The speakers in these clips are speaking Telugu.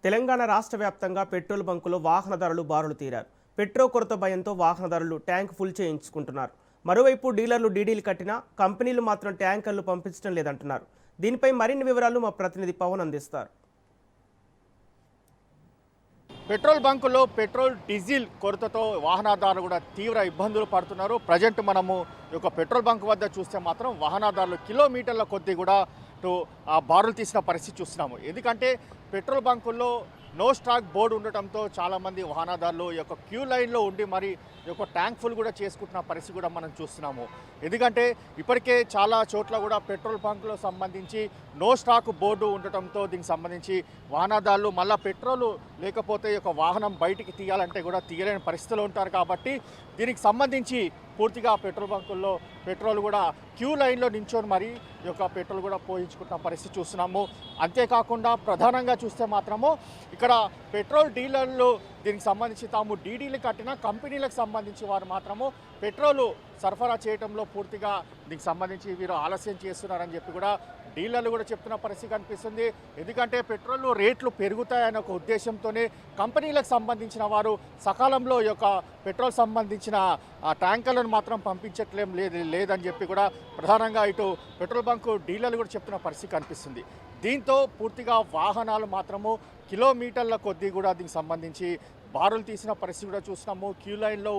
తెలంగాణ రాష్ట్ర వ్యాప్తంగా పెట్రోల్ బంకులో వాహనదారులు బారులు తీరారు. పెట్రోల్ కొరత భయంతో వాహనదారులు ట్యాంక్ ఫుల్ చేయించుకుంటున్నారు. మరోవైపు డీలర్లు డీడీలు కట్టినా కంపెనీలు మాత్రం ట్యాంకర్లు పంపించడం లేదంటున్నారు. దీనిపై మరిన్ని వివరాలు మా ప్రతినిధి పవన్ అందిస్తారు. పెట్రోల్ బంకుల్లో పెట్రోల్ డీజిల్ కొరతతో వాహనదారులు కూడా తీవ్ర ఇబ్బందులు పడుతున్నారు. ప్రజెంట్ మనము ఒక పెట్రోల్ బంక్ వద్ద చూస్తే మాత్రం వాహనదారులు కిలోమీటర్ల కొద్దీ కూడా బారులు తీసిన పరిస్థితి చూస్తున్నాము. ఎందుకంటే పెట్రోల్ బంకుల్లో నో స్టాక్ బోర్డు ఉండటంతో చాలామంది వాహనదారులు ఈ యొక్క క్యూ లైన్లో ఉండి మరి ఈ యొక్క ట్యాంక్ ఫుల్ కూడా చేసుకుంటున్న పరిస్థితి కూడా మనం చూస్తున్నాము. ఎందుకంటే ఇప్పటికే చాలా చోట్ల కూడా పెట్రోల్ బంకులో సంబంధించి నో స్టాక్ బోర్డు ఉండటంతో దీనికి సంబంధించి వాహనదారులు మళ్ళీ పెట్రోల్ లేకపోతే ఈ యొక్క వాహనం బయటికి తీయాలంటే కూడా తీయలేని పరిస్థితిలో ఉంటారు. కాబట్టి దీనికి సంబంధించి పూర్తిగా పెట్రోల్ బంకుల్లో పెట్రోల్ కూడా క్యూ లైన్లో నించొని మరి ఈ యొక్క పెట్రోల్ కూడా పోయించుకుంటున్న పరిస్థితి చూస్తున్నాము. అంతేకాకుండా ప్రధానంగా చూస్తే మాత్రము ఇక్కడ పెట్రోల్ డీలర్లు దీనికి సంబంధించి తాము డీడీలు కట్టిన కంపెనీలకు సంబంధించి వారు మాత్రము పెట్రోలు సరఫరా చేయడంలో పూర్తిగా దీనికి సంబంధించి వీరు ఆలస్యం చేస్తున్నారని చెప్పి కూడా డీలర్లు కూడా చెప్తున్న పరిస్థితి కనిపిస్తుంది. ఎందుకంటే పెట్రోల్ రేట్లు పెరుగుతాయనే ఒక ఉద్దేశంతోనే కంపెనీలకు సంబంధించిన వారు సకాలంలో ఈ యొక్క పెట్రోల్ సంబంధించిన ట్యాంకర్లను మాత్రం లేదని చెప్పి కూడా ప్రధానంగా ఇటు పెట్రోల్ బంకు డీలర్లు కూడా చెప్తున్న పరిస్థితి కనిపిస్తుంది. దీంతో పూర్తిగా వాహనాలు మాత్రము కిలోమీటర్ల కొద్దీ కూడా దీనికి సంబంధించి బారులు తీసిన పరిస్థితి కూడా చూస్తున్నాము. క్యూ లైన్లో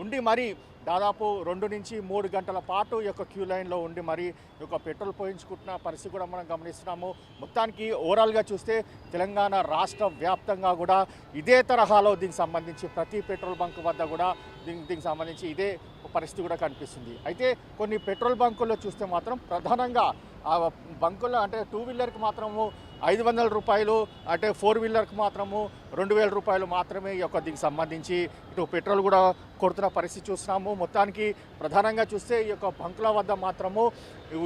ఉండి మరి దాదాపు 2 నుంచి 3 గంటల పాటు ఈ యొక్క క్యూ లైన్లో ఉండి మరి ఈ యొక్క పెట్రోల్ పోయించుకుంటున్న పరిస్థితి కూడా మనం గమనిస్తున్నాము. మొత్తానికి ఓవరాల్గా చూస్తే తెలంగాణ రాష్ట్ర వ్యాప్తంగా కూడా ఇదే తరహాలో దీనికి సంబంధించి ప్రతి పెట్రోల్ బంక్ వద్ద కూడా దీనికి సంబంధించి ఇదే పరిస్థితి కూడా కనిపిస్తుంది. అయితే కొన్ని పెట్రోల్ బంకుల్లో చూస్తే మాత్రం ప్రధానంగా ఆ బంకుల్లో అంటే 2 వీలర్కి మాత్రము 500 రూపాయలు, అంటే 4 వీలర్కి మాత్రము 2000 రూపాయలు మాత్రమే ఈ యొక్క దీనికి సంబంధించి ఇటు పెట్రోల్ కూడా కొడుతున్న పరిస్థితి చూస్తున్నాము. మొత్తానికి ప్రధానంగా చూస్తే ఈ యొక్క బంకుల వద్ద మాత్రము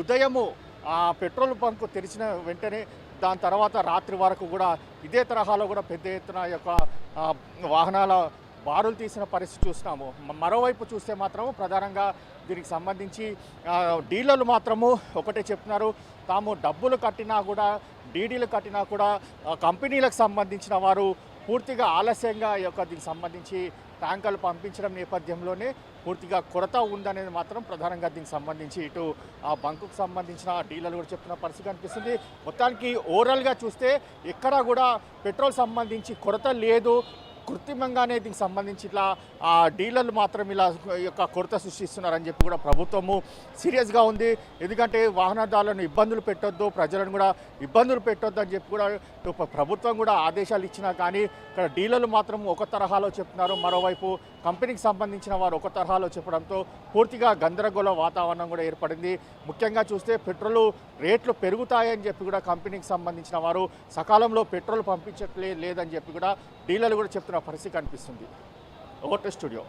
ఉదయము ఆ పెట్రోల్ బంకు తెరిచిన వెంటనే దాని తర్వాత రాత్రి వరకు కూడా ఇదే తరహాలో కూడా పెద్ద ఎత్తున ఈ యొక్క వాహనాల బారులు తీసిన పరిస్థితి చూస్తున్నాము. మరోవైపు చూస్తే మాత్రము ప్రధానంగా దీనికి సంబంధించి డీలర్లు మాత్రము ఒకటే చెప్తున్నారు, తాము డబ్బులు కట్టినా కూడా డీడీలు కట్టినా కూడా కంపెనీలకు సంబంధించిన వారు పూర్తిగా ఆలస్యంగా ఈ యొక్క దీనికి సంబంధించి ట్యాంకర్లు పంపించడం నేపథ్యంలోనే పూర్తిగా కొరత ఉందనేది మాత్రం ప్రధానంగా దీనికి సంబంధించి ఇటు ఆ బంకుకు సంబంధించిన డీలర్లు కూడా చెప్తున్న పరిస్థితి కనిపిస్తుంది. మొత్తానికి ఓవరాల్గా చూస్తే ఎక్కడా కూడా పెట్రోల్ సంబంధించి కొరత లేదు, కృత్రిమంగానే దీనికి సంబంధించి ఇట్లా డీలర్లు మాత్రం ఇలా యొక్క కొరత సృష్టిస్తున్నారని చెప్పి కూడా ప్రభుత్వము సీరియస్గా ఉంది. ఎందుకంటే వాహనదారులను ఇబ్బందులు పెట్టొద్దు, ప్రజలను కూడా ఇబ్బందులు పెట్టొద్దు అని చెప్పి కూడా ప్రభుత్వం కూడా ఆదేశాలు ఇచ్చినా కానీ ఇక్కడ డీలర్లు మాత్రం ఒక తరహాలో చెప్తున్నారు, మరోవైపు కంపెనీకి సంబంధించిన వారు ఒక తరహాలో చెప్పడంతో పూర్తిగా గందరగోళ వాతావరణం కూడా ఏర్పడింది. ముఖ్యంగా చూస్తే పెట్రోల్ రేట్లు పెరుగుతాయని చెప్పి కూడా కంపెనీకి సంబంధించిన వారు సకాలంలో పెట్రోల్ పంపించట్లేదని చెప్పి కూడా డీలర్లు కూడా చెప్తున్న పరిస్థితి కనిపిస్తుంది. Over to studio.